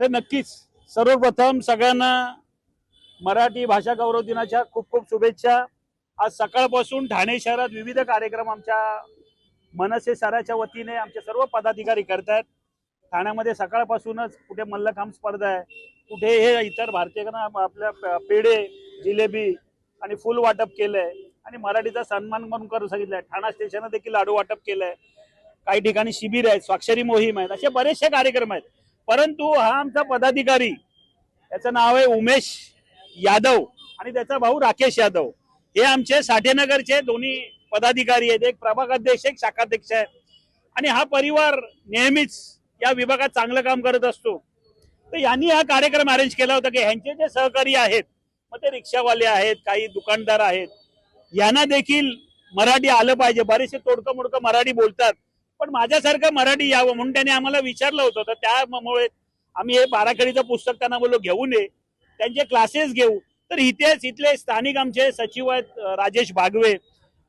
तर नक्कीच सर्वप्रथम सगळ्यांना मराठी भाषा गौरव दिनाच्या खूप खूप शुभेच्छा। आज सकाळपासून ठाणे शहरात विविध कार्यक्रम आमच्या मनसे शहराच्या वतीने आमचे सर्व पदाधिकारी करतात। ठाण्यामध्ये सकाळपासूनच कुठे मल्लखांब स्पर्धा आहे, कुठे हे इतर भारतीयांना आपल्या पेढे जिलेबी आणि फुल वाटप केलंय आणि मराठीचा सन्मान म्हणून करून सांगितलंय। ठाणा स्टेशनला देखील लाडू वाटप केलंय, काही ठिकाणी शिबिर आहेत, स्वाक्षरी मोहीम आहेत, असे बरेचसे कार्यक्रम आहेत। परंतु हा आमचा पदाधिकारी, त्याचं नाव आहे उमेश यादव आणि त्याचा भाऊ राकेश यादव, हे आमचे साठेनगरचे दोन्ही पदाधिकारी आहेत। एक प्रभाग अध्यक्ष, एक शाखाध्यक्ष आहे आणि हा परिवार नेहमीच या विभागात चांगलं काम करत असतो। तर यांनी हा कार्यक्रम अरेंज केला होता की ह्यांचे जे सहकारी आहेत, मग ते रिक्षावाले आहेत, काही दुकानदार आहेत, यांना देखील मराठी आलं पाहिजे। बरेचसे तोडकं मोडकं मराठी बोलतात, पण माझ्यासारखं मराठी यावं म्हणून त्यांनी आम्हाला विचारलं होतं। तर त्यामुळे आम्ही हे बाराखडीचं पुस्तक त्यांना बोललो घेऊन ये, त्यांचे क्लासेस घेऊ। तर इथले स्थानिक आमचे सचिव आहेत राजेश भागवे,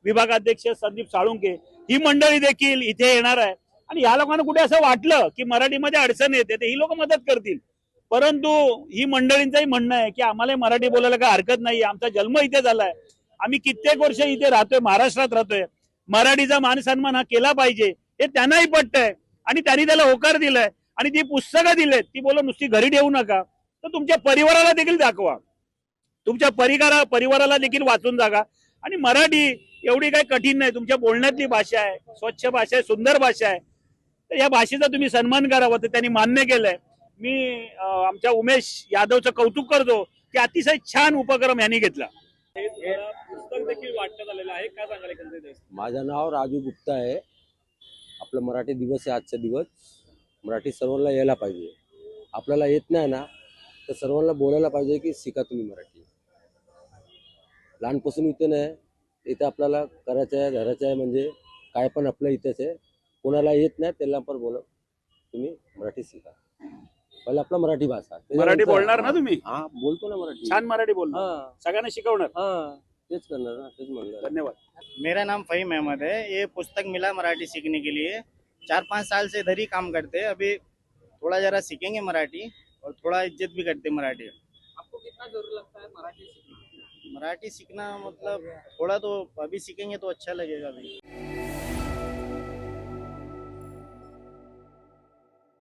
विभागाध्यक्ष संदीप साळुंके, ही मंडळी देखील इथे येणार आहे। आणि या लोकांना कुठे असं वाटलं की मराठीमध्ये अडचण येते तर ही लोक मदत करतील, परंतु ही मंडळींचंही म्हणणं आहे की आम्हाला मराठी बोलायला काय हरकत नाही, आमचा जन्म इथे झालाय, आम्ही कित्येक वर्ष इथे राहतोय, महाराष्ट्रात राहतोय, मराठीचा मान सन्मान हा केला पाहिजे हे त्यांनाही पटतंय आणि त्यांनी त्याला होकार दिलाय। आणि जी पुस्तकं दिलेत ती बोल नुसती घरी ठेवू नका, तर तुमच्या परिवाराला देखील दाखवा, तुमच्या परिवाराला देखील वाचून जागा। आणि मराठी एवढी काही कठीण नाही, तुमच्या बोलण्यातली भाषा आहे, स्वच्छ भाषा आहे, सुंदर भाषा आहे, तर या भाषेचा तुम्ही सन्मान करावा। तर त्यांनी मान्य केलंय। मी आमच्या उमेश यादवचं कौतुक करतो की अतिशय छान उपक्रम यांनी घेतला। पुस्तक देखील वाटण्यात आलेलं आहे, काय सांगाल? माझं नाव राजू गुप्ता आहे। आपलं मराठी दिवस आहे आजचा दिवस। मराठी सर्वांना यायला पाहिजे, आपल्याला येत नाही ना तर सर्वांना बोलायला पाहिजे की शिका तुम्ही मराठी। लहानपासून इथे नाही, इथे आपल्याला करायचं आहे, धरायचं आहे, म्हणजे काय पण आपल्या इथेच आहे। कोणाला येत नाही त्याला पण बोला तुम्ही मराठी शिका, पहिले आपला मराठी भाषा। मराठी बोलणार ना तुम्ही? हा बोलतो ना मराठी, छान मराठी बोलणार, सगळ्यांना शिकवणार। तेच करणार ना, तेच म्हणणार। धन्यवाद। मेरा नाम फ़हीम अहमद है। ये पुस्तक मिला मराठी सीखने के लिए, 4-5 साल से इधर ही काम करते हैं। अभी थोड़ा जरा सीखेंगे मराठी और थोड़ा इज्जत भी करते मराठी। आपको कितना जरूरी लगता है मराठी सीखने? मराठी सीखना मतलब थोड़ा तो अभी सीखेंगे तो अच्छा लगेगा भी।